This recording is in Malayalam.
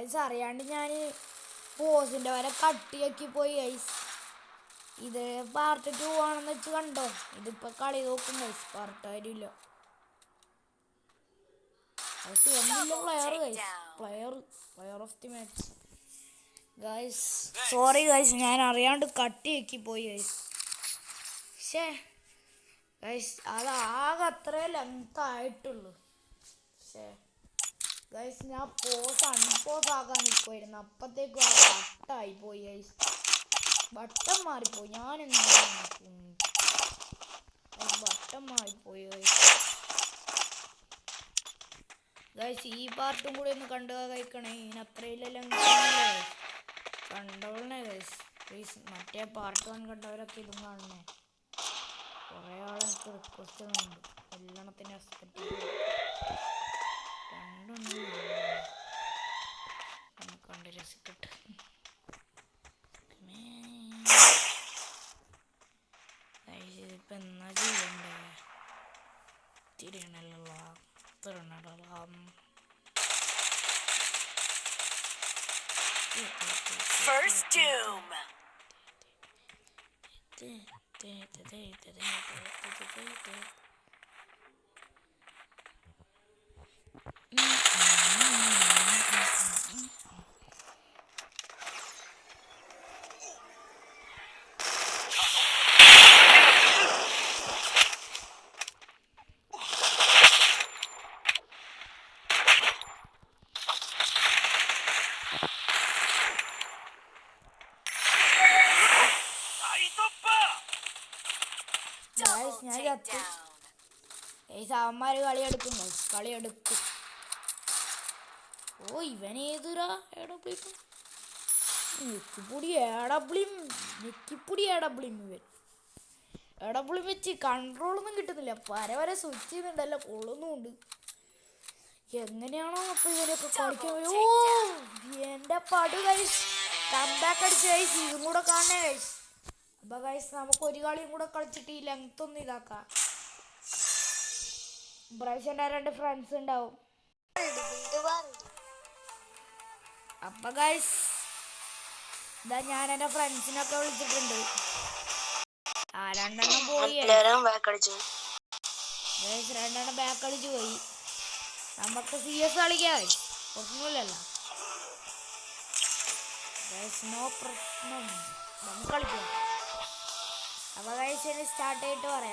ഗൈസ് അറിയാണ്ട് ഞാൻ പോസിൻ്റെ വരെ കട്ടിയാക്കി പോയി ഗൈസ്. ഇത് പാർട്ട് 2 ആണെന്ന് വെച്ച് കണ്ടോ. ഇതിപ്പോൾ കളി നോക്കും ഗൈസ്, പാർട്ട് ആയില്ല. Player guys, player of the match guys. Sorry guys, ഞാൻ അറിയാണ്ട് കട്ടിയാക്കി പോയി ഗൈസ്. പക്ഷേ ഗൈസ് അത് ആകെ അത്രേ ലെങ്ത് ആയിട്ടുള്ളൂ. പക്ഷേ ഗൈസ് ഞാൻ അൺപോസ് ആക്കാൻ നിൽക്കുമായിരുന്നു, അപ്പത്തേക്കും ആ വട്ടായി പോയി ഗൈസ്. വട്ടം മാറിപ്പോയി. വട്ടം മാറിപ്പോയി ഗൈസ്. ഈ പാർട്ടും കൂടി ഒന്ന് കണ്ടു കഴിക്കണേ. ഇതിനത്രയില്ല ലെങ്ത് കണ്ടോളണേ ഗൈസ് പ്ലീസ്. മറ്റേ പാർട്ട് 1 കണ്ടവരൊക്കെ ഇതും കാണണേ. കുറേ ആളെനിക്ക് റിക്വസ്റ്റ് ഉണ്ട് എല്ലണത്തിന് എക്സ്പെക്ട് കണ്ട് രസിക്കട്ടെ. ഇതിപ്പോൾ എന്നാ ചെയ്യണ്ടേ? തിരിയണല്ലോ First Doom. ഞാൻ ചത്തു. അവന്മാര് കളിയെടുക്കും. ഓ ഇവനേതുരാ നെക്കിപ്പൊടി ഇവൻ എടപ്പിളിയും വെച്ച് കൺട്രോളൊന്നും കിട്ടുന്നില്ല. വരെ സ്വിച്ച് ചെയ്യുന്നുണ്ടല്ലോ, കൊള്ളുന്നുണ്ട്. എങ്ങനെയാണോ അപ്പൊ ഇവനൊക്കെ കളിക്കാൻ. ഓ എന്റെ പടു ഗൈസ്, കംബാക്ക് അടിച്ച ഗൈസ്. ഇതും കൂടെ കാണണേ ഗൈസ്. അപ്പൊ ഗൈസ് നമുക്ക് ഒരു കളിയും കൂടെ കളിച്ചിട്ട് ഈ ലെങ്ത് ഒന്നും ഇതാക്കാം. ബ്രൈഷൻ്റെ 2 ഫ്രണ്ട്സ് ഉണ്ടാവും. അപ്പൊ ഗൈസ് ഇതാ ഞാൻ എൻ്റെ ഫ്രണ്ട്സിനൊക്കെ വിളിച്ചിട്ടുണ്ട്. 2 പോയി ഗൈസ്. 2 ബാക്ക് അടിച്ചു പോയി. നമുക്ക് CS കളിക്കാം ഗൈസ്, പ്രശ്നമില്ലല്ലോ ഗൈസ്, നോ പ്രശ്നം, നമുക്ക് കളിക്കാം. അപ്പോൾ ഗൈസ് ഇനി സ്റ്റാർട്ട് ചെയ്തിട്ട് പറയാം.